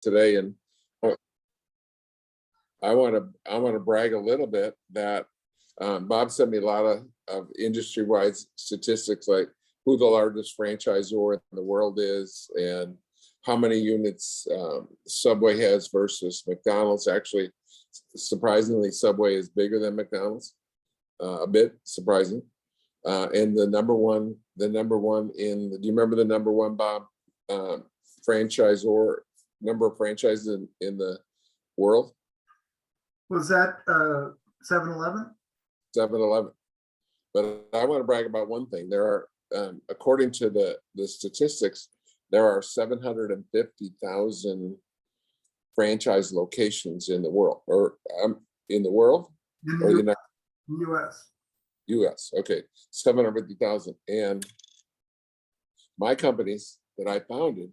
today, and uh, I want to brag a little bit that Bob sent me a lot of industry-wide statistics, like who the largest franchisor in the world is and how many units Subway has versus McDonald's. Actually, surprisingly, Subway is bigger than McDonald's, a bit surprising. And the number one in, do you remember the number one, Bob, franchisor, number of franchises in the world? Was that 7-Eleven? 7-Eleven. But I want to brag about one thing. There are, according to the statistics, there are 750,000 franchise locations in the world, or in the world, or the U.S. U.S. Okay, 750,000. And my companies that I founded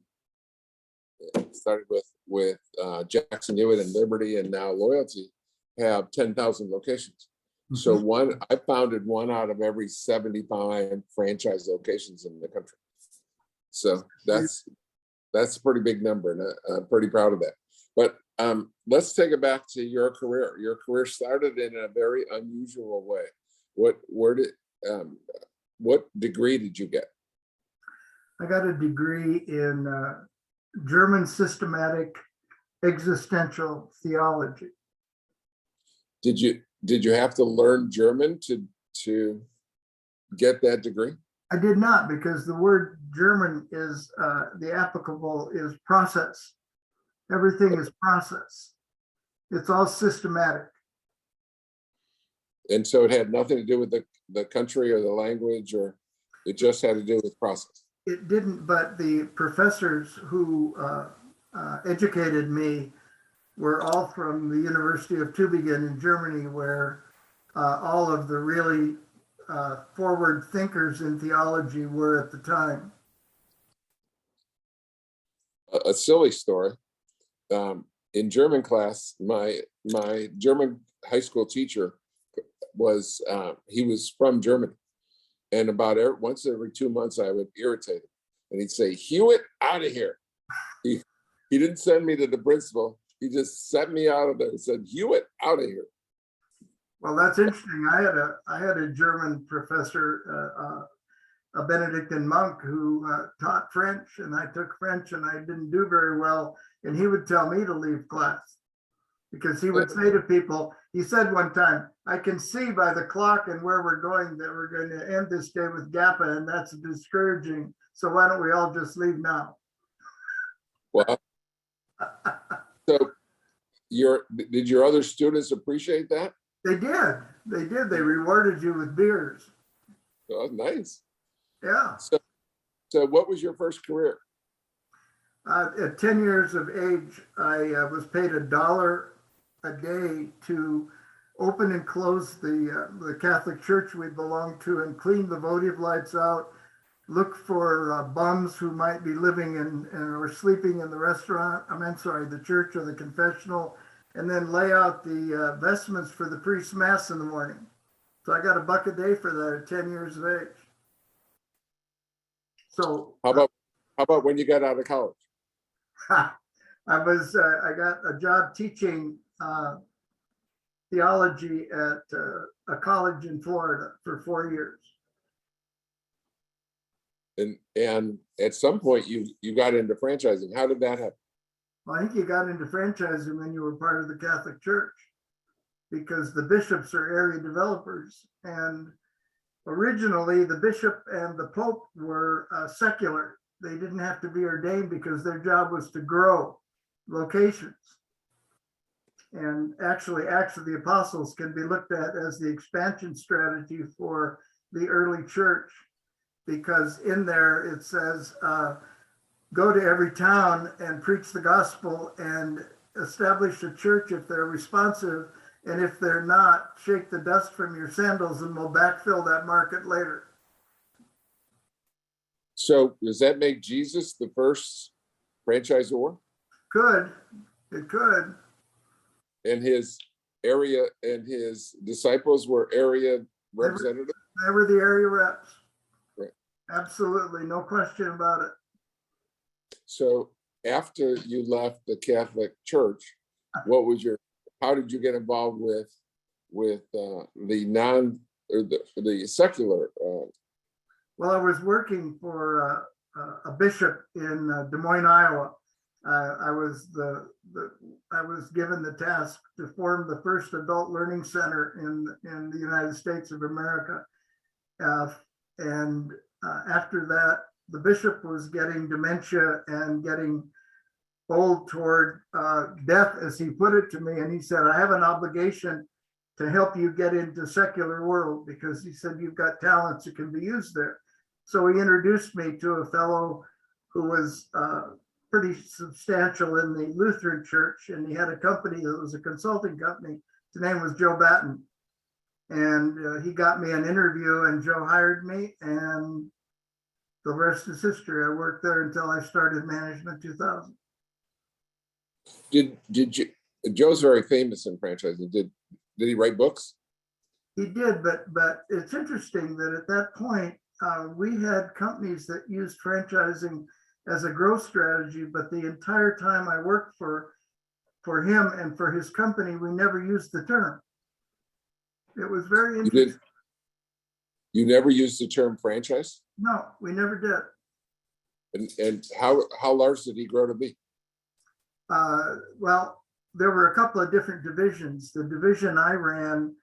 started with Jackson Hewitt and Liberty, and now Loyalty, have 10,000 locations. So I founded one out of every 75 franchise locations in the country. So that's a pretty big number, and I'm pretty proud of that. But let's take it back to your career. Your career started in a very unusual way. What degree did you get? I got a degree in German systematic existential theology. Did you have to learn German to get that degree? I did not, because the word German is the applicable is process. Everything is process. It's all systematic. And so it had nothing to do with the country or the language, or it just had to do with process? It didn't, but the professors who educated me were all from the University of Tübingen in Germany, where all of the really forward thinkers in theology were at the time. A silly story. In German class, my German high school teacher he was from Germany, and about once every 2 months I would irritate him, and he'd say, "Hewitt, out of here." He didn't send me to the principal. He just sent me out of there and said, "Hewitt, out of here." Well, that's interesting. I had a German professor, a Benedictine monk, who taught French, and I took French, and I didn't do very well. And he would tell me to leave class, because he would say to people, he said one time, "I can see by the clock and where we're going that we're going to end this day with GAPA, and that's discouraging. So why don't we all just leave now?" Well, so did your other students appreciate that? They did. They did. They rewarded you with beers. Oh, nice. Yeah. So what was your first career? At 10 years of age, I was paid $1 a day to open and close the Catholic church we belonged to, and clean the votive lights out, look for bums who might be living in or sleeping in the restaurant, the church or the confessional, and then lay out the vestments for the priest's mass in the morning. So I got $1 a day for that at 10 years of age. So How about when you got out of college? I got a job teaching theology at a college in Florida for 4 years. And at some point you got into franchising. How did that happen? Well, I think you got into franchising when you were part of the Catholic Church, because the bishops are area developers, and originally the bishop and the pope were secular. They didn't have to be ordained because their job was to grow locations. And actually, Acts of the Apostles can be looked at as the expansion strategy for the early church, because in there it says, go to every town and preach the gospel and establish a church if they're responsive, and if they're not, shake the dust from your sandals and we'll backfill that market later. So does that make Jesus the first franchisor? It could. And his area and his disciples were area representatives? They were the area reps. Right. Absolutely, no question about it. So after you left the Catholic Church, how did you get involved with the non or the secular? Well, I was working for a bishop in Des Moines, Iowa. I was given the task to form the first adult learning center in the United States of America. And after that, the bishop was getting dementia and getting old toward death, as he put it to me. And he said, I have an obligation to help you get into secular world, because he said, you've got talents that can be used there. So he introduced me to a fellow who was pretty substantial in the Lutheran church. And he had a company that was a consulting company. His name was Joe Batten. And he got me an interview, and Joe hired me, and the rest is history. I worked there until I started management 2000. Did you? Joe's very famous in franchising. Did he write books? He did, but it's interesting that at that point we had companies that used franchising as a growth strategy. But the entire time I worked for him and for his company, we never used the term. It was very interesting. You never used the term franchise? No, we never did. And how large did he grow to be? Well, there were a couple of different divisions. The division I ran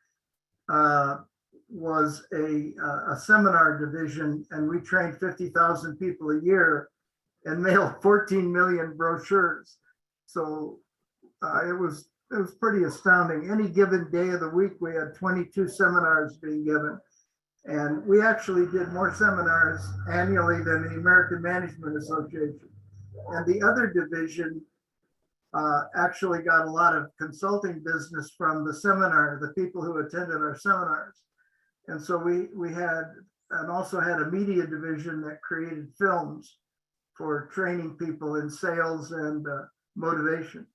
was a seminar division, and we trained 50,000 people a year and mailed 14 million brochures. So it was pretty astounding. Any given day of the week, we had 22 seminars being given. And we actually did more seminars annually than the American Management Association. And the other division actually got a lot of consulting business from the seminar, the people who attended our seminars. And so we had, and also had a media division that created films for training people in sales and motivation.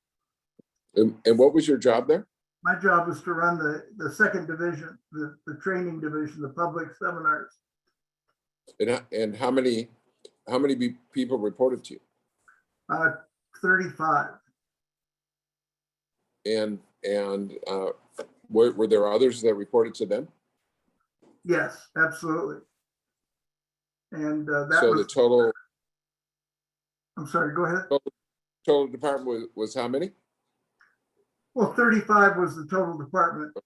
And what was your job there? My job was to run the second division, the training division, the public seminars. And how many people reported to you? 35. And were there others that reported to them? Yes, absolutely. And so the total. I'm sorry, go ahead. Total department was how many? Well, 35 was the total department,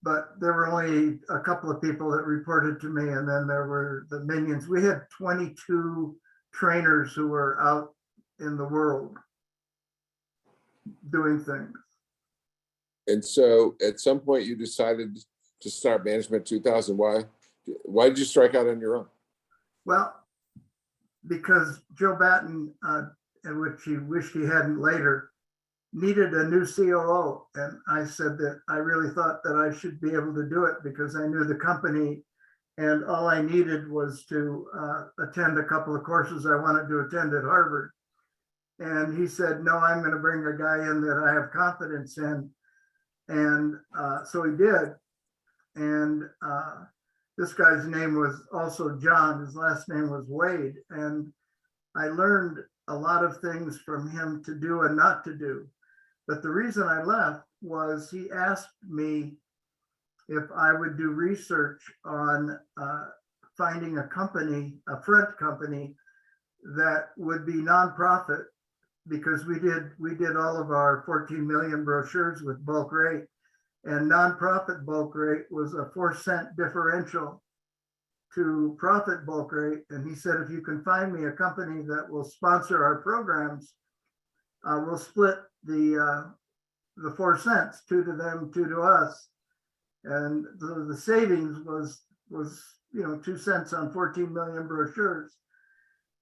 but there were only a couple of people that reported to me, and then there were the minions. We had 22 trainers who were out in the world doing things. And so at some point you decided to start Management 2000. Why did you strike out on your own? Well, because Joe Batten, in which he wished he hadn't later, needed a new COO. And I said that I really thought that I should be able to do it because I knew the company, and all I needed was to attend a couple of courses I wanted to attend at Harvard. And he said, no, I'm going to bring a guy in that I have confidence in. And so he did. And this guy's name was also John. His last name was Wade. And I learned a lot of things from him to do and not to do. But the reason I left was he asked me if I would do research on finding a company, a front company that would be nonprofit, because we did all of our 14 million brochures with bulk rate, and nonprofit bulk rate was a 4-cent differential to profit bulk rate. And he said, if you can find me a company that will sponsor our programs, we'll split the 4 cents, 2 to them, 2 to us. And the savings was 2 cents on 14 million brochures.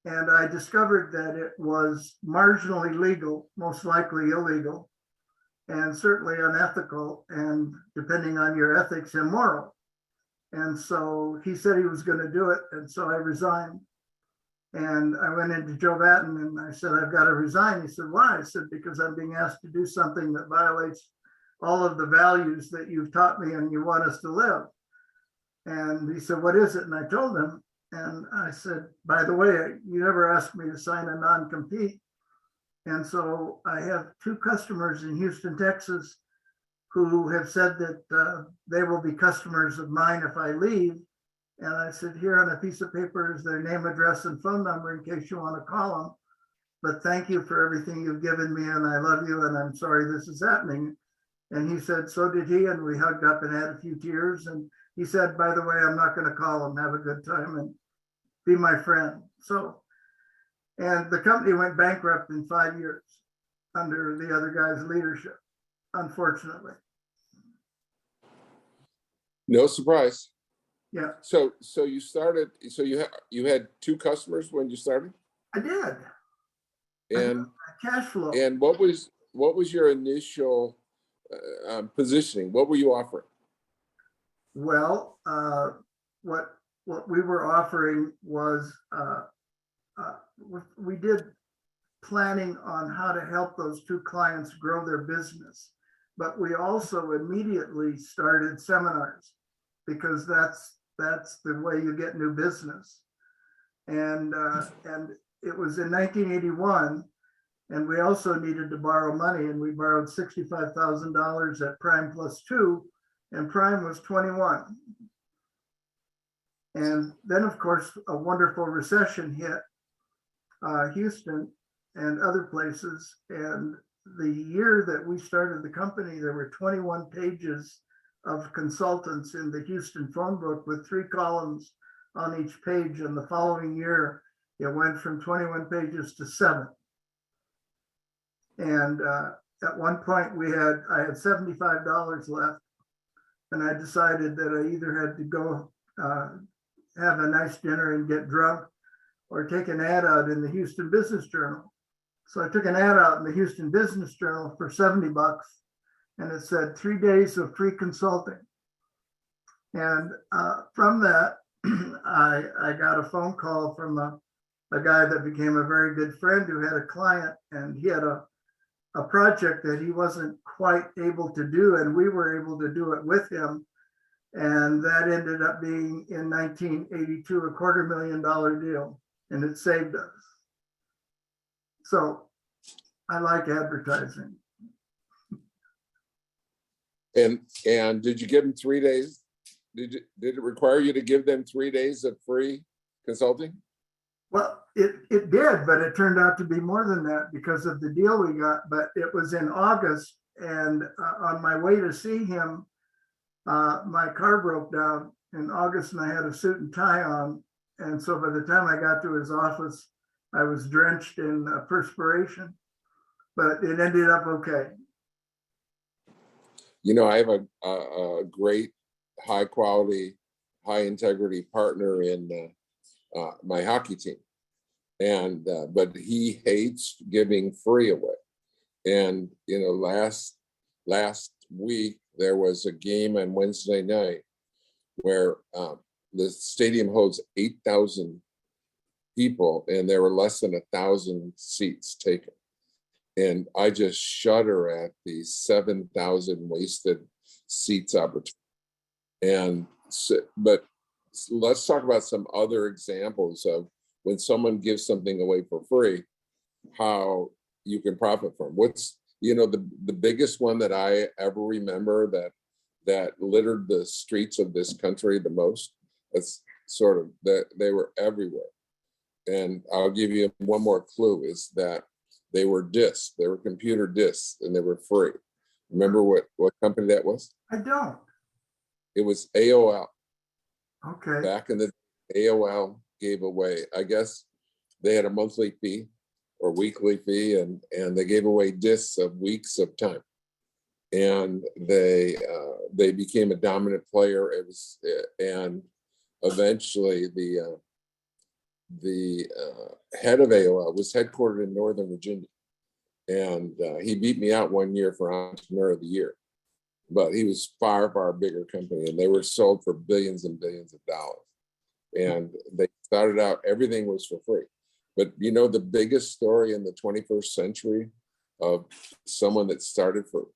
And I discovered that it was marginally legal, most likely illegal, and certainly unethical, and depending on your ethics, immoral. And so he said he was going to do it. And so I resigned. And I went into Joe Batten and I said, I've got to resign. He said, why? I said, because I'm being asked to do something that violates all of the values that you've taught me and you want us to live. And he said, what is it? And I told him, And I said, by the way, you never asked me to sign a non-compete. And so I have two customers in Houston, Texas, who have said that they will be customers of mine if I leave. And I said, here on a piece of paper is their name, address, and phone number in case you want to call them. But thank you for everything you've given me, and I love you, and I'm sorry this is happening. And he said, so did he, and we hugged up and had a few tears. And he said, by the way, I'm not going to call him, have a good time and be my friend. So, and the company went bankrupt in 5 years under the other guy's leadership, unfortunately. No surprise. Yeah, So you started, so you had two customers when you started? I did. And Cash flow. and what was your initial positioning? What were you offering? Well, what we were offering was we did planning on how to help those two clients grow their business, but we also immediately started seminars because that's the way you get new business. And it was in 1981, and we also needed to borrow money, and we borrowed $65,000 at prime plus 2, and prime was 21. And then, of course, a wonderful recession hit Houston and other places. And the year that we started the company, there were 21 pages of consultants in the Houston phone book with 3 columns on each page. And the following year, it went from 21 pages to 7. And at one point I had $75 left, and I decided that I either had to go have a nice dinner and get drunk or take an ad out in the Houston Business Journal. So I took an ad out in the Houston Business Journal for $70, and it said 3 days of free consulting. And from that, I got a phone call from a guy that became a very good friend who had a client, and he had a project that he wasn't quite able to do, and we were able to do it with him. And that ended up being in 1982, a $250,000 deal, and it saved us. So I like advertising. And did you give them 3 days? Did it require you to give them 3 days of free consulting? Well, it did, but it turned out to be more than that because of the deal we got. But it was in August, and on my way to see him, my car broke down in August, and I had a suit and tie on. And so by the time I got to his office, I was drenched in perspiration, but it ended up okay. You know, I have a great, high quality, high integrity partner in my hockey team, and but he hates giving free away. And you know, last week there was a game on Wednesday night where the stadium holds 8,000 people, and there were less than 1,000 seats taken. And I just shudder at the 7,000 wasted seats opportunity. And so, but let's talk about some other examples of when someone gives something away for free, how you can profit from. What's, you know, the biggest one that I ever remember that littered the streets of this country the most, that's sort of that they were everywhere. And I'll give you one more clue, is that they were discs, they were computer discs, and they were free. Remember what company that was? I don't. It was AOL. Okay. Back in the AOL gave away, I guess they had a monthly fee or weekly fee, and they gave away discs of weeks of time. And they became a dominant player. It was, and eventually the head of AOL was headquartered in Northern Virginia, and he beat me out one year for Entrepreneur of the Year. But he was far, far bigger company, and they were sold for billions and billions of dollars. And they started out, everything was for free. But you know, the biggest story in the 21st century of someone that started for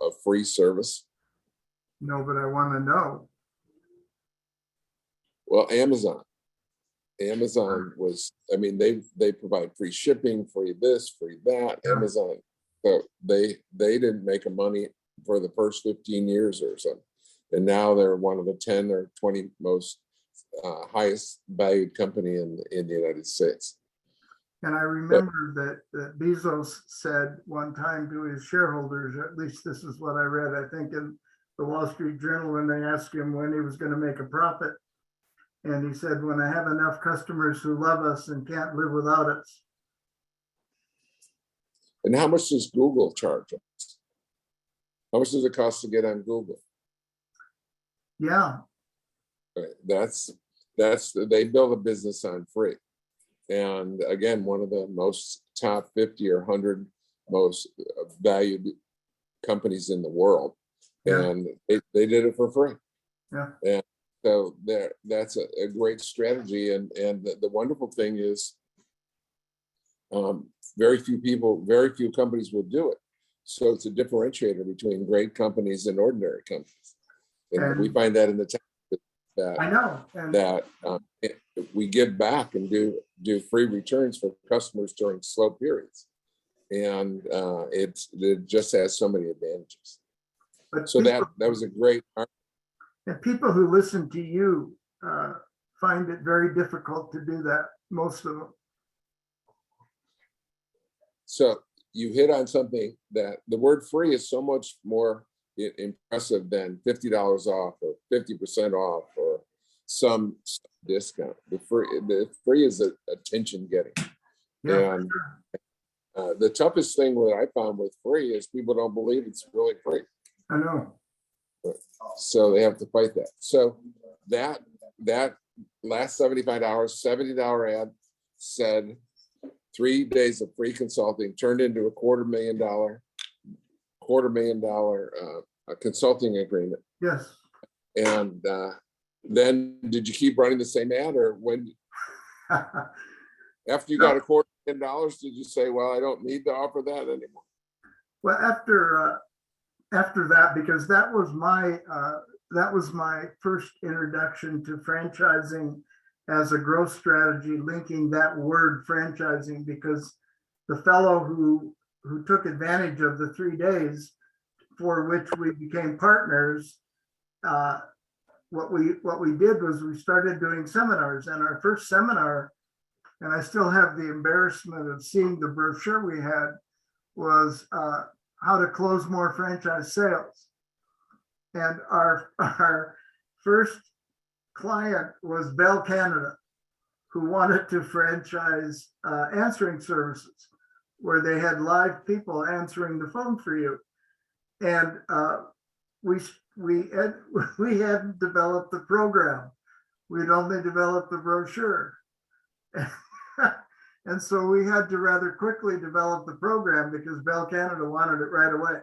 a free service? No, but I want to know. Well, Amazon was, I mean, they provide free shipping, free this, free that, Yeah. Amazon. So they didn't make a money for the first 15 years or something. And now they're one of the 10 or 20 most highest valued company in the United States. And I remember that Bezos said one time to his shareholders, at least this is what I read, I think in the Wall Street Journal, when they asked him when he was going to make a profit. And he said, when I have enough customers who love us and can't live without us. And how much does Google charge us? How much does it cost to get on Google? Yeah, Right. They build a business on free. And again, one of the most top 50 or 100 most valued companies in the world. Yeah. And they did it for free. Yeah. And so that's a great strategy. And the wonderful thing is very few companies will do it. So it's a differentiator between great companies and ordinary companies. And we find that in the that I know. And we give back and do free returns for customers during slow periods, and it just has so many advantages. but So people, that was a great. and people who listen to you find it very difficult to do that, most of them. So you hit on something that the word free is so much more impressive than $50 off or 50% off or some discount. The free is attention getting. Yeah, And sure. the toughest thing that I found with free is people don't believe it's really free. I know. So they have to fight that. So that last $75, $70 ad said 3 days of free consulting turned into a $250,000 consulting agreement. Yes. And then did you keep running the same ad, or when after you got $250,000, did you say, well, I don't need to offer that anymore? Well, after that, because that was my first introduction to franchising as a growth strategy, linking that word franchising, because the fellow who took advantage of the 3 days for which we became partners, what we did was we started doing seminars, and our first seminar, and I still have the embarrassment of seeing the brochure we had, was how to close more franchise sales. And our first client was Bell Canada, who wanted to franchise answering services, where they had live people answering the phone for you. And we hadn't developed the program. We'd only developed the brochure. And so we had to rather quickly develop the program because Bell Canada wanted it right away.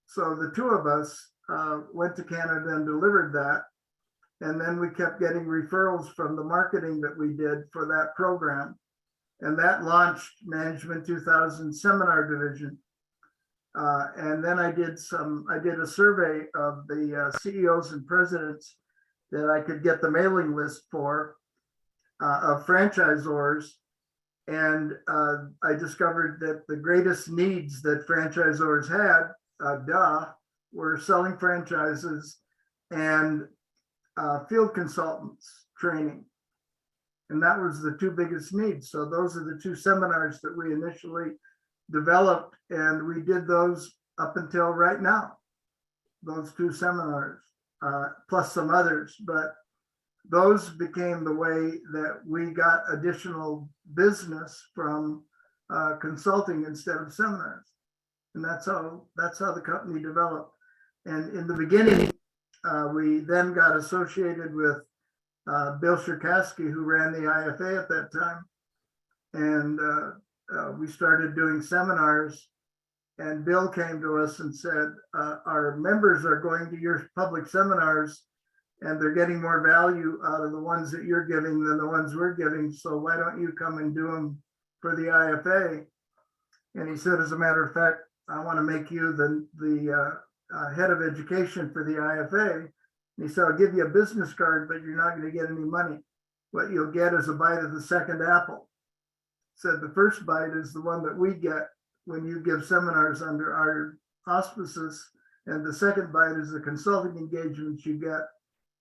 So the two of us went to Canada and delivered that. And then we kept getting referrals from the marketing that we did for that program. And that launched Management 2000 Seminar Division. And then I did a survey of the CEOs and presidents that I could get the mailing list for of franchisors. And I discovered that the greatest needs that franchisors had, were selling franchises and field consultants training. And that was the two biggest needs. So those are the two seminars that we initially developed, and we did those up until right now, those two seminars, plus some others. But those became the way that we got additional business from consulting instead of seminars. And that's how the company developed. And in the beginning, we then got associated with Bill Cherkasky, who ran the IFA at that time. And we started doing seminars, and Bill came to us and said, our members are going to your public seminars and they're getting more value out of the ones that you're giving than the ones we're giving. So why don't you come and do them for the IFA? And he said, as a matter of fact, I want to make you the head of education for the IFA. And he said, I'll give you a business card, but you're not going to get any money. What you'll get is a bite of the second apple. Said the first bite is the one that we get when you give seminars under our auspices. And the second bite is the consulting engagements you get,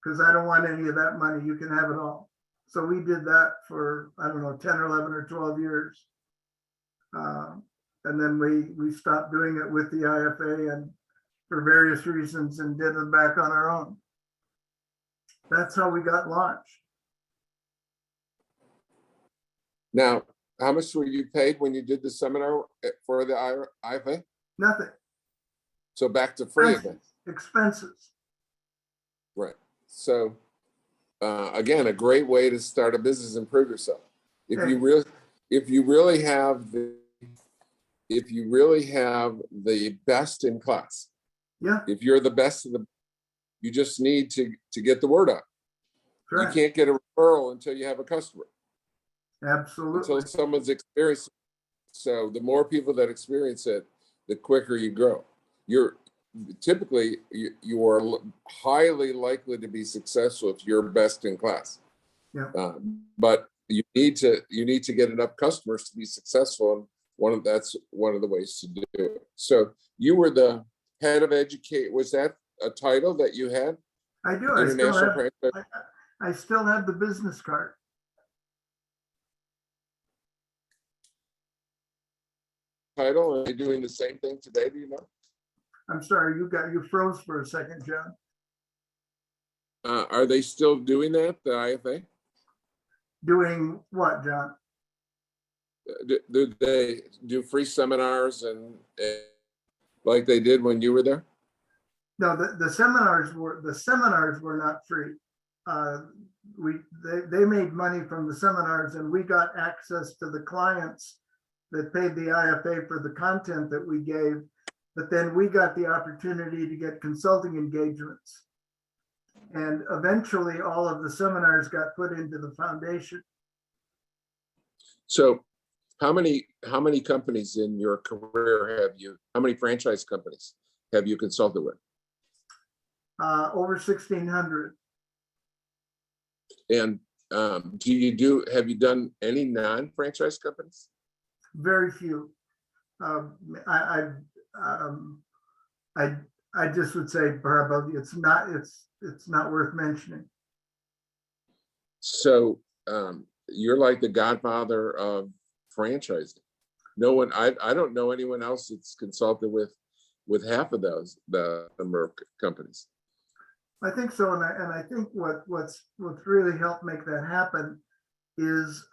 because I don't want any of that money. You can have it all. So we did that for, I don't know, 10 or 11 or 12 years. And then we stopped doing it with the IFA and for various reasons and did it back on our own. That's how we got launched. Now, how much were you paid when you did the seminar for the IFA? Nothing. So back to free again. Expenses. Right. So again, a great way to start a business and prove yourself. If you really have the best in class, Yeah, if you're the best of the, you just need to get the word out. correct. You can't get a referral until you have a customer, Absolutely. until someone's experienced it. So the more people that experience it, the quicker you grow. You're typically you are highly likely to be successful if you're best in class. Yeah. But you need to get enough customers to be successful, and that's one of the ways to do it. So you were the head of educate. Was that a title that you had? I do. I still have the business card. Title. Are you doing the same thing today? Do you know? I'm sorry, you froze for a second, John. Are they still doing that, the IFA? Doing what, John? Do they do free seminars and like they did when you were there? No, the seminars were not free. They made money from the seminars, and we got access to the clients that paid the IFA for the content that we gave. But then we got the opportunity to get consulting engagements. And eventually all of the seminars got put into the foundation. So how many companies in your career how many franchise companies have you consulted with? Over 1,600. And have you done any non-franchise companies? Very few. I just would say probably it's not worth mentioning. So you're like the godfather of franchising. No one, I don't know anyone else that's consulted with half of those, the number of companies. I think so, and I think what's really helped make that happen is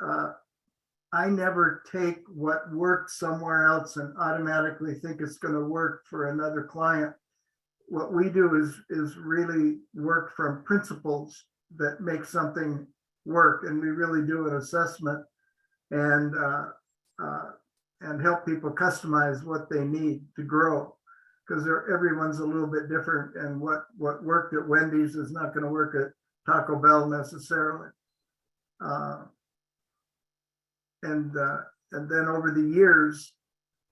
I never take what worked somewhere else and automatically think it's going to work for another client. What we do is really work from principles that make something work, and we really do an assessment and help people customize what they need to grow, because everyone's a little bit different, and what worked at Wendy's is not going to work at Taco Bell necessarily. And then over the years,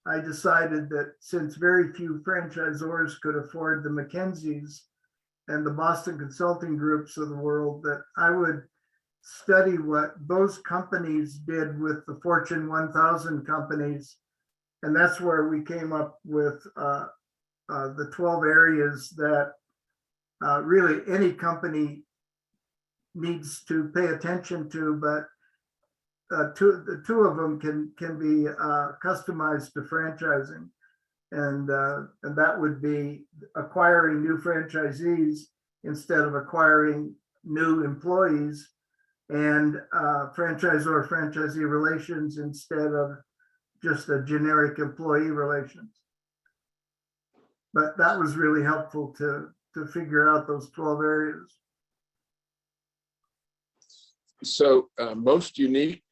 I decided that since very few franchisors could afford the McKinseys and the Boston Consulting Groups of the world, that I would study what those companies did with the Fortune 1000 companies. And that's where we came up with the 12 areas that really any company needs to pay attention to, but the two of them can be customized to franchising, and that would be acquiring new franchisees instead of acquiring new employees, and franchisor-franchisee relations instead of just a generic employee relations. But that was really helpful to figure out those 12 areas. So most unique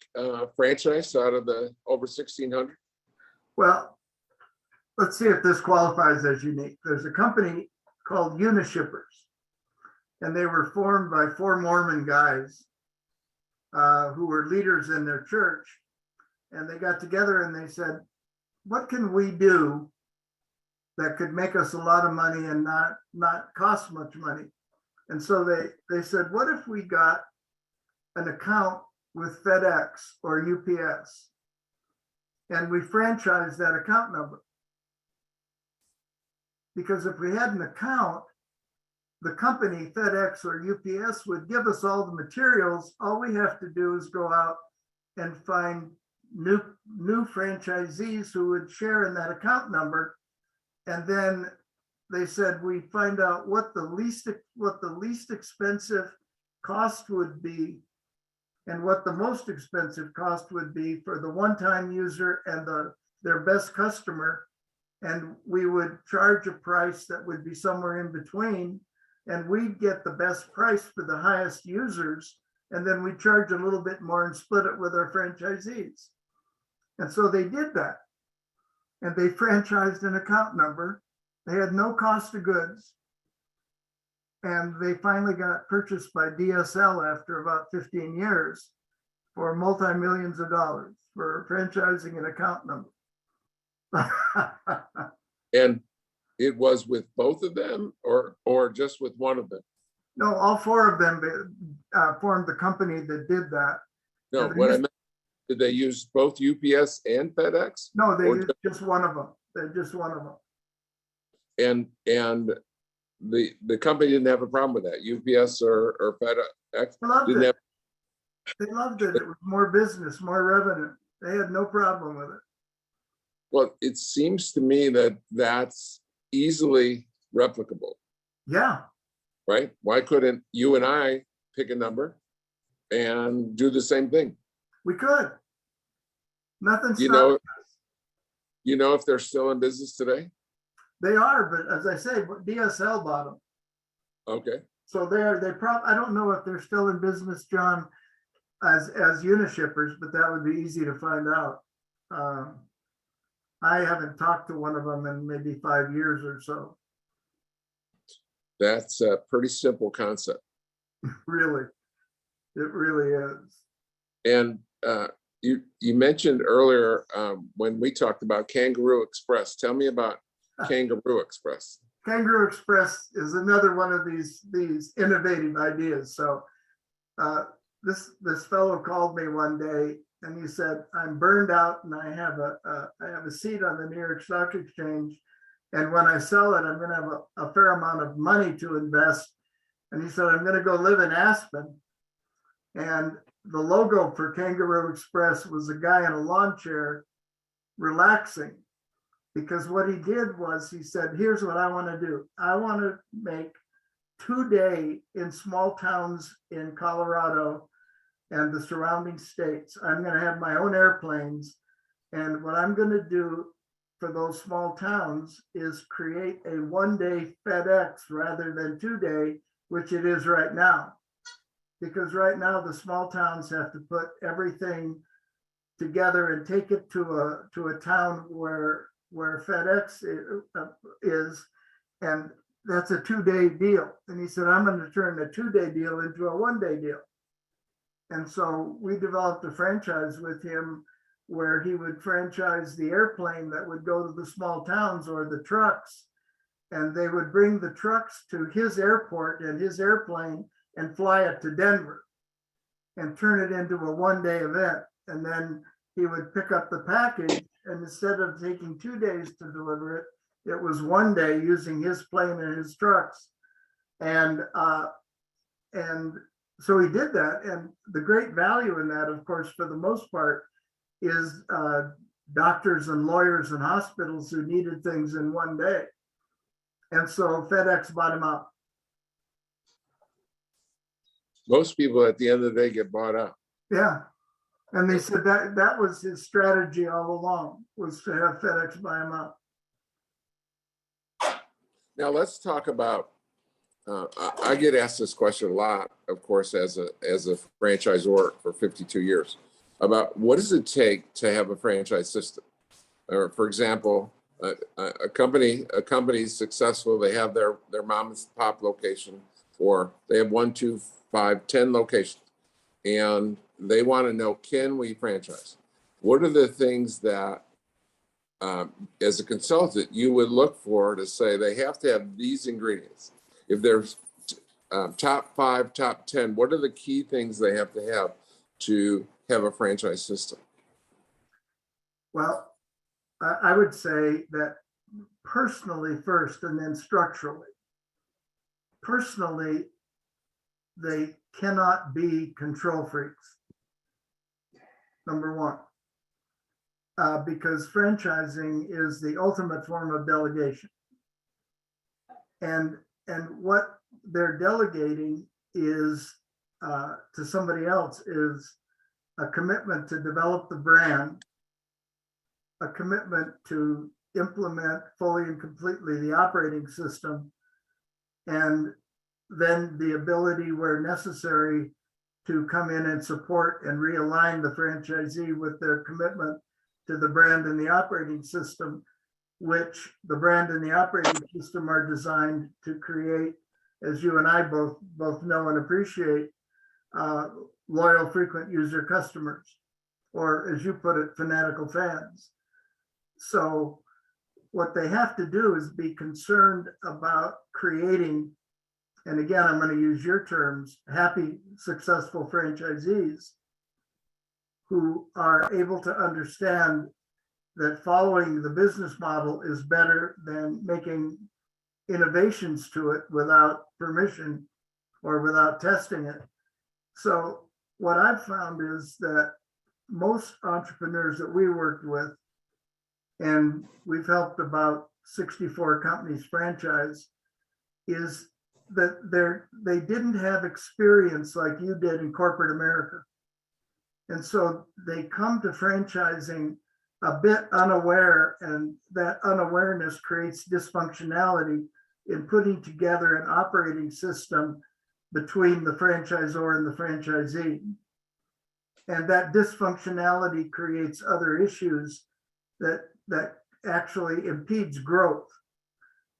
franchise out of the over 1,600? Well, let's see if this qualifies as unique. There's a company called Unishippers, and they were formed by 4 Mormon guys who were leaders in their church. And they got together and they said, what can we do that could make us a lot of money and not cost much money? And so they said, what if we got an account with FedEx or UPS and we franchise that account number? Because if we had an account, the company FedEx or UPS would give us all the materials. All we have to do is go out and find new franchisees who would share in that account number. And then they said we find out what the least expensive cost would be and what the most expensive cost would be for the one-time user and their best customer. And we would charge a price that would be somewhere in between, and we'd get the best price for the highest users. And then we charge a little bit more and split it with our franchisees. And so they did that. And they franchised an account number. They had no cost of goods. And they finally got purchased by DSL after about 15 years for multi-millions of dollars for franchising an account number. And it was with both of them or just with one of them? No, all four of them formed the company that did that. No, And they what I used- meant, did they use both UPS and FedEx? No, they Or used just one of them. They're just one of them. And the company didn't have a problem with that. UPS or FedEx They loved didn't it. have. They loved it. It was more business, more revenue. They had no problem with it. Well, it seems to me that that's easily replicable, Yeah, right? Why couldn't you and I pick a number and do the same thing? we could. Nothing You stopped know, us. you know if they're still in business today? They are, but as I say, DSL bought them. Okay. So I don't know if they're still in business, John, as Unishippers, but that would be easy to find out. I haven't talked to one of them in maybe 5 years or so. That's a pretty simple concept. Really, it really is. And you mentioned earlier when we talked about Kangaroo Express. Tell me about Kangaroo Express. Kangaroo Express is another one of these innovative ideas. So this fellow called me one day and he said, I'm burned out and I have a seat on the New York Stock Exchange. And when I sell it, I'm going to have a fair amount of money to invest. And he said, I'm going to go live in Aspen. And the logo for Kangaroo Express was a guy in a lawn chair relaxing. Because what he did was he said, here's what I want to do. I want to make 2-day in small towns in Colorado and the surrounding states. I'm going to have my own airplanes. And what I'm going to do for those small towns is create a 1-day FedEx rather than 2-day, which it is right now. Because right now the small towns have to put everything together and take it to a town where FedEx is, and that's a 2-day deal. And he said, I'm going to turn a 2-day deal into a 1-day deal. And so we developed a franchise with him where he would franchise the airplane that would go to the small towns or the trucks. And they would bring the trucks to his airport and his airplane and fly it to Denver and turn it into a 1-day event. And then he would pick up the package, and instead of taking 2 days to deliver it, it was 1 day using his plane and his trucks. And so he did that. And the great value in that, of course, for the most part, is doctors and lawyers and hospitals who needed things in 1 day. And so FedEx bought him out. Most people at the end of the day get bought out. Yeah. And they said that was his strategy all along, was to have FedEx buy him out. Now let's talk about, I get asked this question a lot, of course, as a franchisor for 52 years, about what does it take to have a franchise system? Or for example, a company is successful, they have their mom and pop location, or they have 1, 2, 5, 10 locations. And they want to know, can we franchise? What are the things that, as a consultant, you would look for to say they have to have these ingredients? If there's top 5, top 10, what are the key things they have to have a franchise system? Well, I would say that personally first and then structurally. Personally, they cannot be control freaks. Number one, because franchising is the ultimate form of delegation. And what they're delegating is to somebody else is a commitment to develop the brand, a commitment to implement fully and completely the operating system, and then the ability where necessary to come in and support and realign the franchisee with their commitment to the brand and the operating system, which the brand and the operating system are designed to create, as you and I both know and appreciate, loyal, frequent user customers, or as you put it, fanatical fans. So what they have to do is be concerned about creating, and again, I'm going to use your terms, happy, successful franchisees who are able to understand that following the business model is better than making innovations to it without permission or without testing it. So what I've found is that most entrepreneurs that we worked with, and we've helped about 64 companies franchise, is that they didn't have experience like you did in corporate America. And so they come to franchising a bit unaware, and that unawareness creates dysfunctionality in putting together an operating system between the franchisor and the franchisee. And that dysfunctionality creates other issues that actually impedes growth.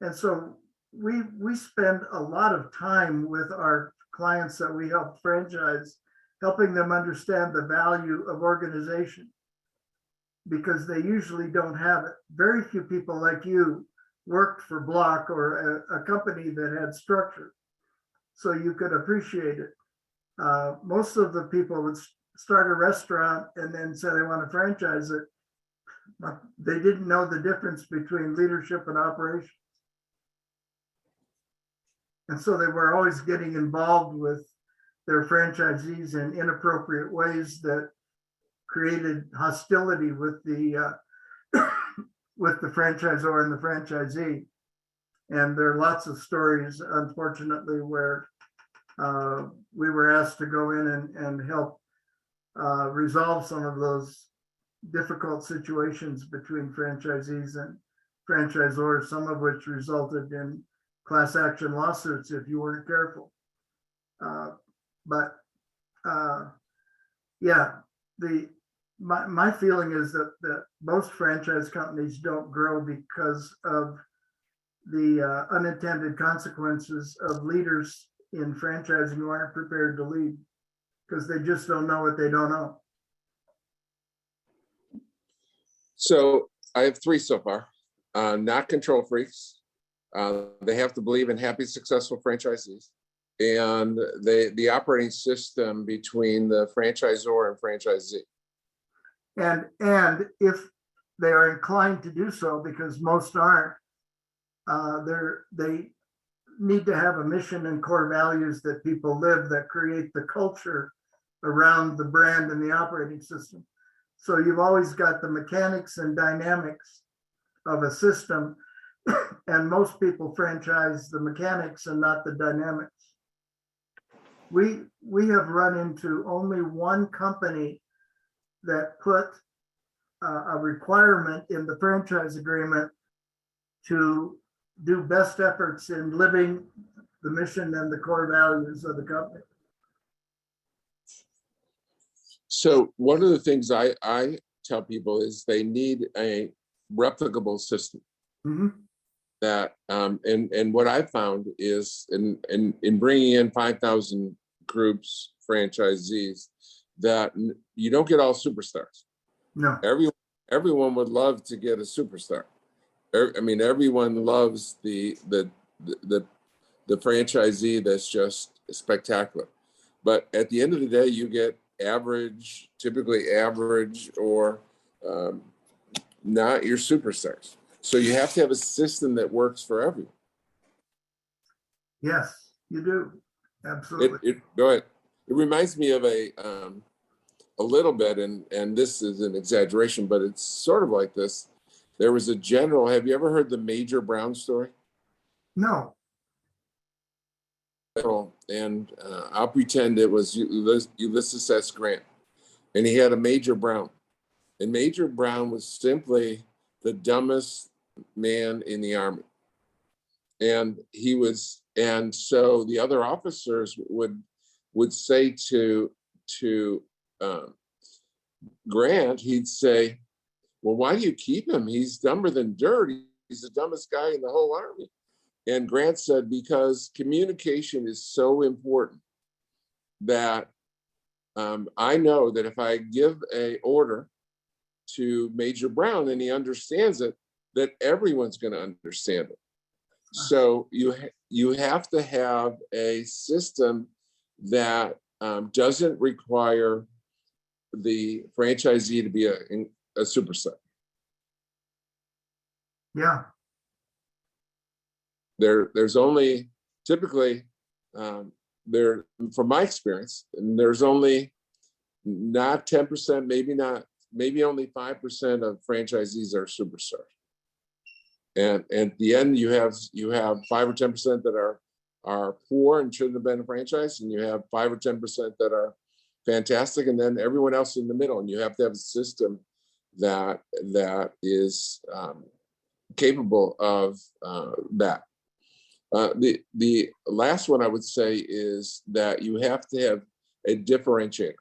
And so we spend a lot of time with our clients that we help franchise, helping them understand the value of organization, because they usually don't have it. Very few people like you worked for Block or a company that had structure, so you could appreciate it. Most of the people would start a restaurant and then say they want to franchise it. They didn't know the difference between leadership and operations. And so they were always getting involved with their franchisees in inappropriate ways that created hostility with the with the franchisor and the franchisee. And there are lots of stories, unfortunately, where we were asked to go in and help resolve some of those difficult situations between franchisees and franchisors, some of which resulted in class action lawsuits if you weren't careful. My feeling is that most franchise companies don't grow because of the unintended consequences of leaders in franchising who aren't prepared to lead, because they just don't know what they don't know. So I have 3 so far. Not control freaks. They have to believe in happy, successful franchisees, and the operating system between the franchisor and franchisee. And if they are inclined to do so, because most aren't, they need to have a mission and core values that people live, that create the culture around the brand and the operating system. So you've always got the mechanics and dynamics of a system, and most people franchise the mechanics and not the dynamics. We have run into only one company that put a requirement in the franchise agreement to do best efforts in living the mission and the core values of the company. So one of the things I tell people is they need a replicable system. Mm-hmm. That and what I found is in bringing in 5,000 groups, franchisees, that you don't get all superstars. No. Everyone would love to get a superstar. I mean, everyone loves the the franchisee that's just spectacular. But at the end of the day, you get average, typically average, or not your superstars. So you have to have a system that works for everyone. Yes, you do. Absolutely. Go ahead. It reminds me of a little bit, and this is an exaggeration, but it's sort of like this. There was a general. Have you ever heard the Major Brown story? No. And I'll pretend it was Ulysses S. Grant, and he had a Major Brown, and Major Brown was simply the dumbest man in the army, and so the other officers would say to Grant, he'd say, "Well, why do you keep him? He's dumber than dirt. He's the dumbest guy in the whole army." And Grant said, because communication is so important that I know that if I give an order to Major Brown and he understands it, that everyone's going to understand it. So you have to have a system that doesn't require the franchisee to be a superstar. Yeah. There's only typically there, from my experience, and there's only not 10%, maybe only 5% of franchisees are superstars. And at the end, you have 5 or 10% that are poor and shouldn't have been a franchise, and you have 5 or 10% that are fantastic, and then everyone else in the middle. And you have to have a system that is capable of that. The last one I would say is that you have to have a differentiator,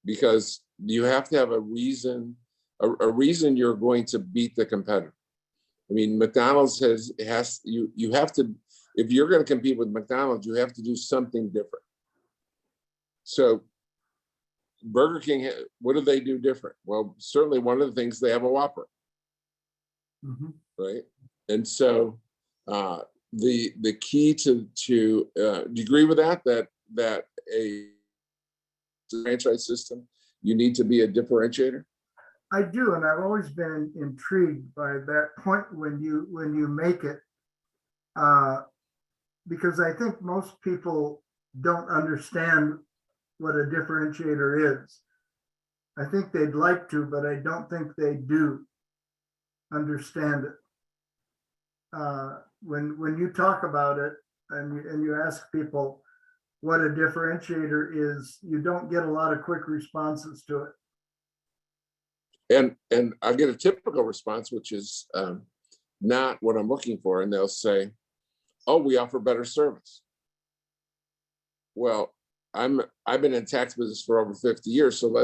because you have to have a reason you're going to beat the competitor. I mean, McDonald's you have to, if you're going to compete with McDonald's, you have to do something different. So Burger King, what do they do different? Well, certainly one of the things, they have a Whopper, right? And so the key to do you agree with that a franchise system, you need to be a differentiator? I do, and I've always been intrigued by that point when you make it, because I think most people don't understand what a differentiator is. I think they'd like to, but I don't think they do understand it. When you talk about it and you ask people what a differentiator is, you don't get a lot of quick responses to it. And I get a typical response, which is not what I'm looking for. And they'll say, "Oh, we offer better service." Well, I've been in tax business for over 50 years. So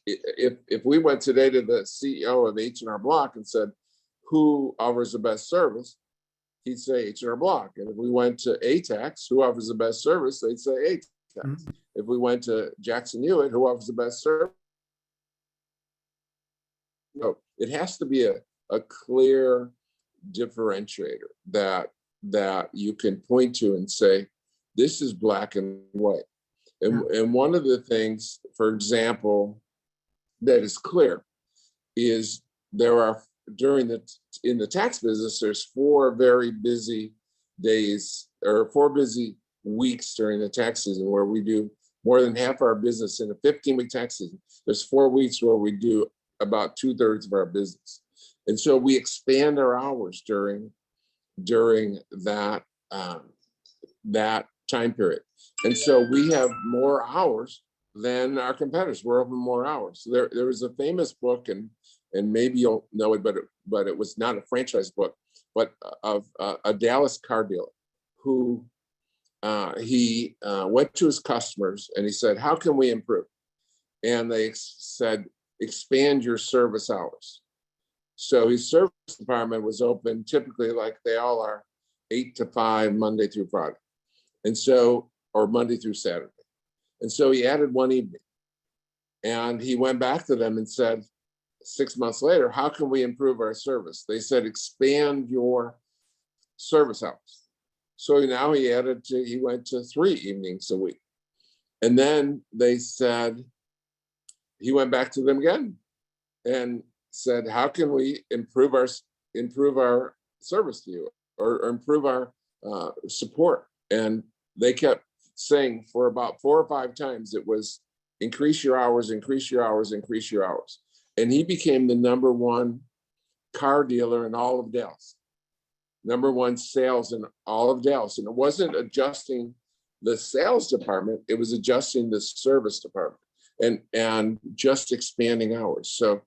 if we went today to the CEO of H&R Block and said, "Who offers the best service?" he'd say H&R Block. And if we went to ATAX, who offers the best service? They'd say ATAX. If we went to Jackson Hewitt, who offers the best service? No, it has to be a clear differentiator that you can point to and say, this is black and white. And one of the things, for example, that is clear is there are, in the tax business, there's 4 very busy days or 4 busy weeks during the tax season where we do more than half our business. In a 15-week tax season, there's 4 weeks where we do about 2/3 of our business. And so we expand our hours during that time period. And so we have more hours than our competitors. We're open more hours. So there was a famous book, and maybe you'll know it, but it was not a franchise book, but of a Dallas car dealer who he went to his customers and he said, "How can we improve?" And they said, "Expand your service hours." So his service department was open typically, like they all are, 8 to 5, Monday through Friday. And so, or Monday through Saturday. And so he added one evening. And he went back to them and said, 6 months later, "How can we improve our service?" They said, "Expand your service hours." So now he went to 3 evenings a week. And then they said, he went back to them again and said, how can we improve our service to you, or improve our support? And they kept saying for about 4 or 5 times, it was increase your hours, increase your hours, increase your hours. And he became the #1 car dealer in all of Dallas, #1 sales in all of Dallas. And it wasn't adjusting the sales department, it was adjusting the service department and just expanding hours. So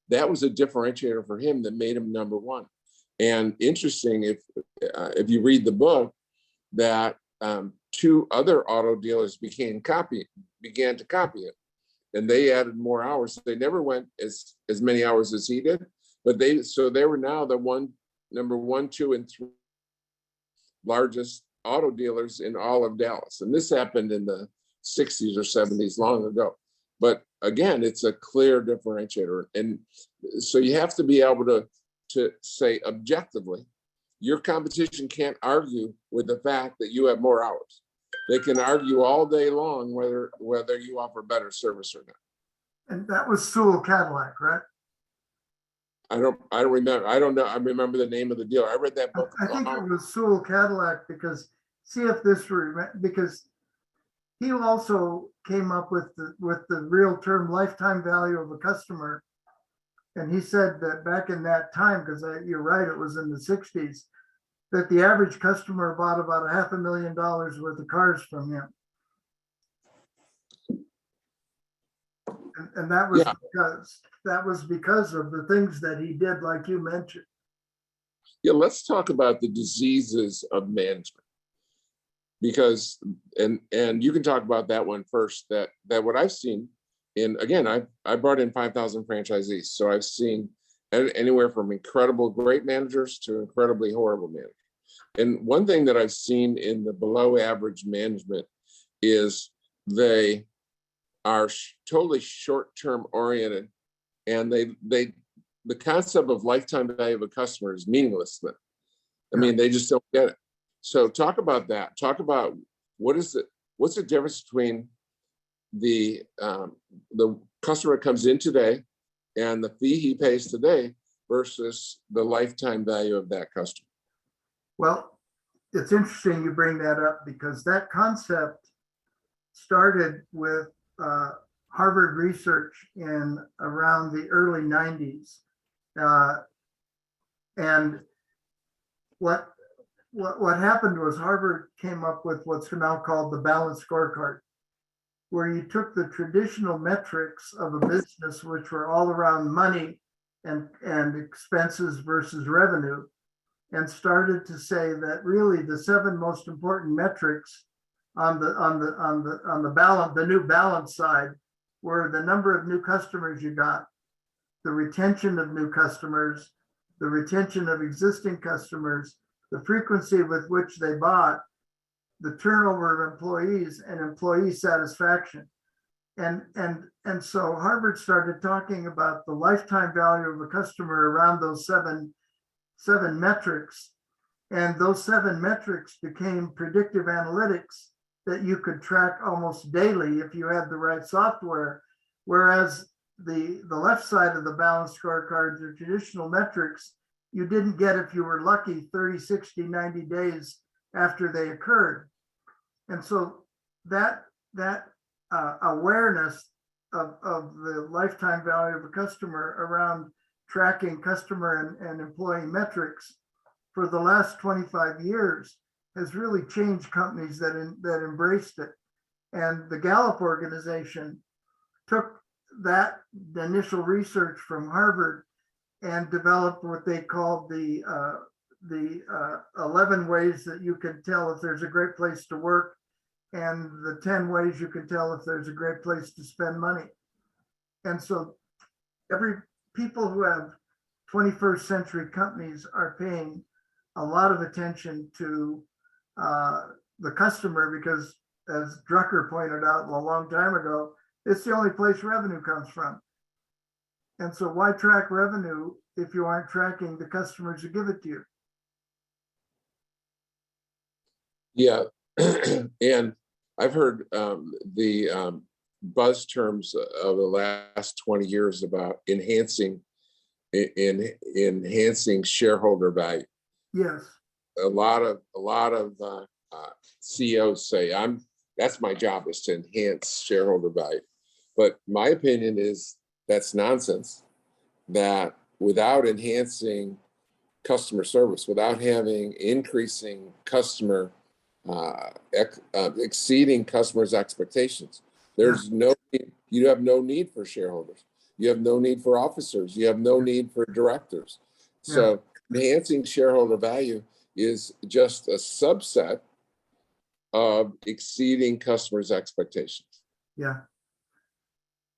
that was a differentiator for him that made him #1. And interesting, if you read the book, that 2 other auto dealers began to copy it, and they added more hours. They never went as many hours as he did, but they were now the #1, 2, and 3 largest auto dealers in all of Dallas. And this happened in the 60s or 70s, long ago. But again, it's a clear differentiator. And so you have to be able to say objectively, your competition can't argue with the fact that you have more hours. They can argue all day long whether you offer better service or not. And that was Sewell Cadillac, right? I don't remember. I don't know. I remember the name of the dealer. I read that book. I think it was Sewell Cadillac, because because he also came up with the real term lifetime value of a customer. And he said that back in that time, because you're right, it was in the 60s, that the average customer bought about $500,000 worth of cars from him. And that was because of the things that he did, like you mentioned. Yeah, let's talk about the diseases of management, because and you can talk about that one first. That what I've seen, and again, I brought in 5,000 franchisees, so I've seen anywhere from incredible great managers to incredibly horrible managers. And one thing that I've seen in the below average management is they are totally short-term oriented, and the concept of lifetime value of a customer is meaningless to them. I mean, they just don't get it. So talk about that. Talk about what's the difference between the customer comes in today and the fee he pays today versus the lifetime value of that customer. Well, it's interesting you bring that up, because that concept started with Harvard research in around the early 90s. And what happened was Harvard came up with what's now called the balanced scorecard, where you took the traditional metrics of a business, which were all around money and expenses versus revenue, and started to say that really the 7 most important metrics on the balance, the new balance side, were the number of new customers you got, the retention of new customers, the retention of existing customers, the frequency with which they bought, the turnover of employees, and employee satisfaction. And so Harvard started talking about the lifetime value of a customer around those seven metrics. And those 7 metrics became predictive analytics that you could track almost daily if you had the right software. Whereas the left side of the balanced scorecard, the traditional metrics, you didn't get, if you were lucky, 30, 60, 90 days after they occurred. And so that awareness of the lifetime value of a customer around tracking customer and employee metrics for the last 25 years has really changed companies that embraced it. And the Gallup organization took the initial research from Harvard and developed what they called the 11 ways that you can tell if there's a great place to work, and the 10 ways you can tell if there's a great place to spend money. And so people who have 21st century companies are paying a lot of attention to the customer, because as Drucker pointed out a long time ago, it's the only place revenue comes from. And so why track revenue if you aren't tracking the customers who give it to you? Yeah, and I've heard the buzz terms of the last 20 years about enhancing shareholder value. Yes, A lot of CEOs say that's my job, is to enhance shareholder value. But my opinion is that's nonsense. That without enhancing customer service, without increasing customer exceeding customers' expectations, you have no need for shareholders. You have no need for officers. You have no need for directors. yeah, So enhancing shareholder value is just a subset of exceeding customers' expectations. yeah.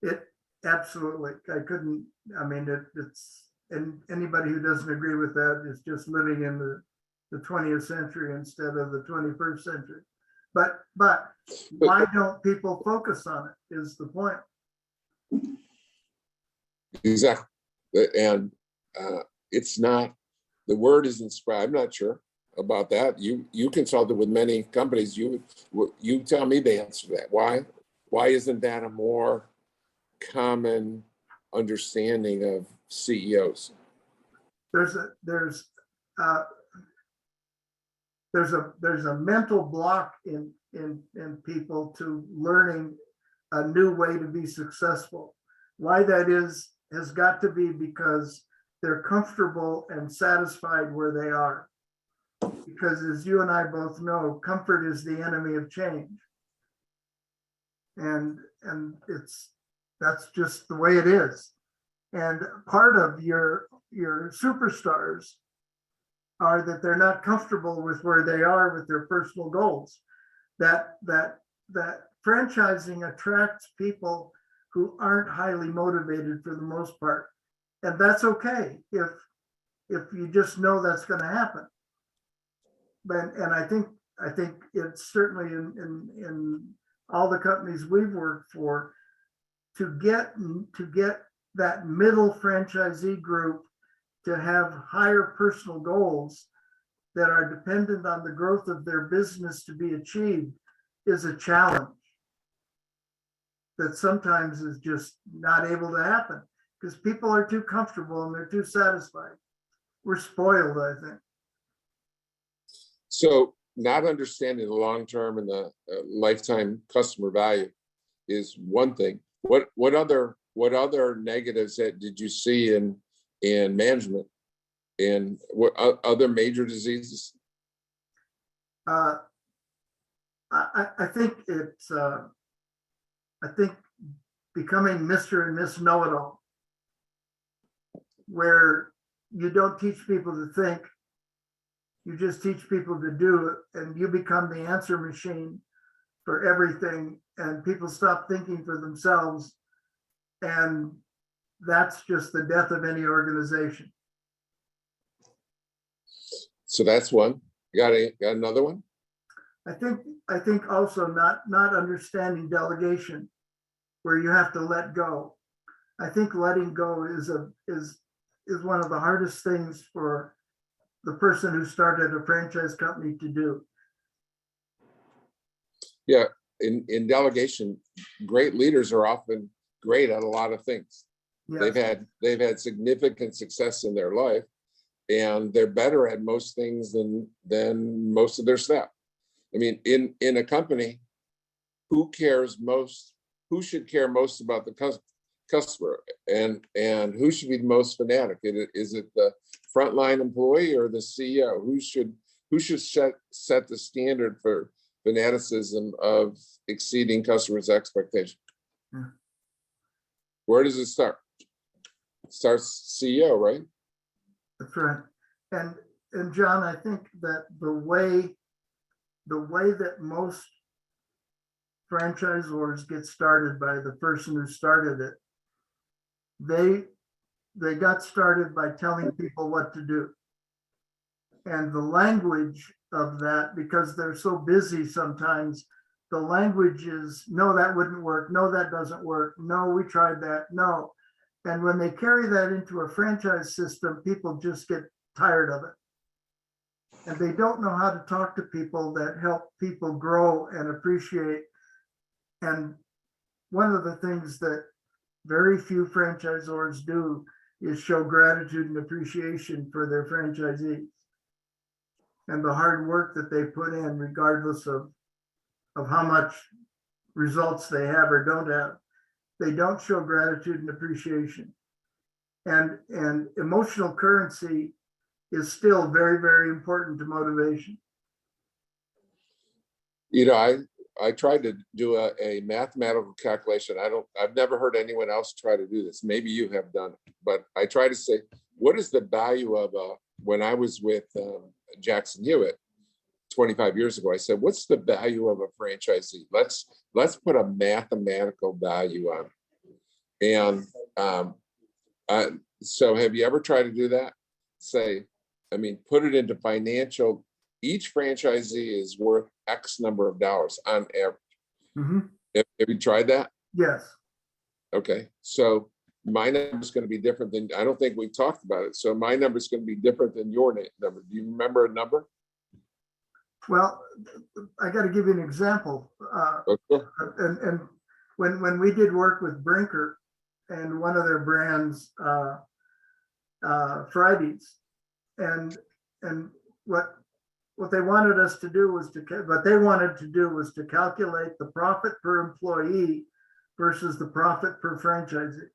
It absolutely. I couldn't. I mean, it's and anybody who doesn't agree with that is just living in the 20th century instead of the 21st century. But why don't people focus on it? Is the point? Exactly. And it's not, the word isn't spread. I'm not sure about that. You consulted with many companies. You tell me the answer to that. Why isn't that a more common understanding of CEOs? There's uh, a mental block in people to learning a new way to be successful. Why that is has got to be because they're comfortable and satisfied where they are. Because as you and I both know, comfort is the enemy of change. And that's just the way it is. And part of your superstars are that they're not comfortable with where they are with their personal goals. That franchising attracts people who aren't highly motivated for the most part, and that's okay if you just know that's going to happen. And I think it's certainly in all the companies we've worked for, to get that middle franchisee group to have higher personal goals that are dependent on the growth of their business to be achieved is a challenge that sometimes is just not able to happen because people are too comfortable and they're too satisfied. We're spoiled, I think. So not understanding the long-term and the lifetime customer value is one thing. What other negatives did you see in management, and what other major diseases? I think it's I think becoming Mr. and Miss Know-it-all, where you don't teach people to think, you just teach people to do it, and you become the answer machine for everything, and people stop thinking for themselves, and that's just the death of any organization. So that's one. You got another one? I think also not understanding delegation, where you have to let go. I think letting go is one of the hardest things for the person who started a franchise company to do. Yeah, in delegation, great leaders are often great at a lot of things. Yes. They've had significant success in their life, and they're better at most things than most of their staff. I mean, in a company, who should care most about the customer, and who should be the most fanatic? Is it the frontline employee or the CEO? Who should set the standard for fanaticism of exceeding customers' expectations? Hmm. Where does it start? It starts CEO, right? That's right. And John, I think that the way that most franchisors get started by the person who started it, they got started by telling people what to do. And the language of that, because they're so busy sometimes, the language is, no, that wouldn't work. No, that doesn't work. No, we tried that. No. And when they carry that into a franchise system, people just get tired of it. and they don't know how to talk to people that help people grow and appreciate. And one of the things that very few franchisors do is show gratitude and appreciation for their franchisees and the hard work that they put in, regardless of how much results they have or don't have. They don't show gratitude and appreciation. And emotional currency is still very, very important to motivation. You know, I tried to do a mathematical calculation. I've never heard anyone else try to do this. Maybe you have done it, but I try to say, what is the value of when I was with Jackson Hewitt 25 years ago, I said, what's the value of a franchisee? Let's put a mathematical value on it. And so have you ever tried to do that? Put it into financial. Each franchisee is worth X number of dollars on average. Mm-hmm. Have you tried that? Yes. Okay. So my number is going to be different than, I don't think we've talked about it. So my number is going to be different than your number. Do you remember a number? Well, I got to give you an example. Okay. And when we did work with Brinker and one of their brands, Fridays, and what they wanted us to do was to calculate the profit per employee versus the profit per franchisee.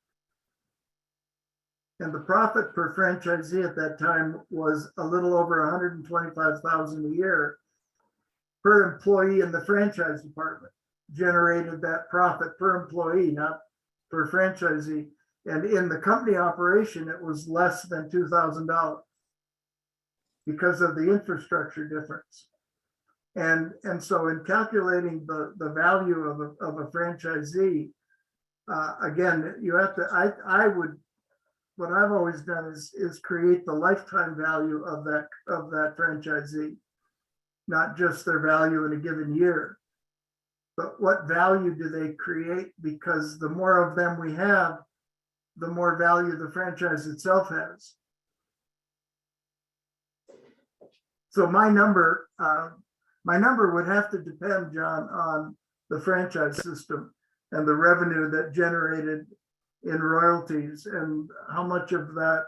And the profit per franchisee at that time was a little over $125,000 a year per employee in the franchise department. Generated that profit per employee, not per franchisee. And in the company operation, it was less than $2,000 because of the infrastructure difference. And so in calculating the value of a franchisee, again, you have to, what I've always done is create the lifetime value of that franchisee, not just their value in a given year, but what value do they create? Because the more of them we have, the more value the franchise itself has. So my number would have to depend, John, on the franchise system and the revenue that generated in royalties and how much of that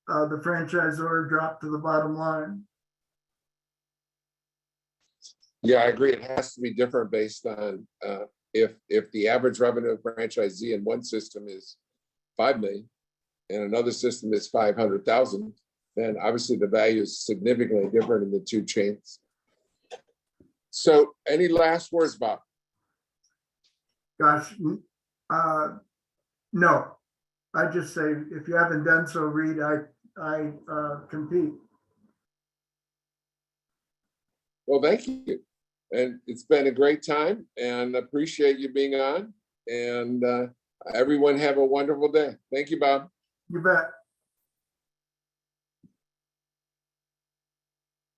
the franchisor dropped to the bottom line. Yeah, I agree. It has to be different based on if the average revenue of franchisee in one system is 5 million and another system is 500,000, then obviously the value is significantly different in the two chains. So any last words, Bob? Gosh, no. I just say, if you haven't done so, Reed, I compete. Well, thank you. And it's been a great time and appreciate you being on. And everyone have a wonderful day. Thank you, Bob. You bet.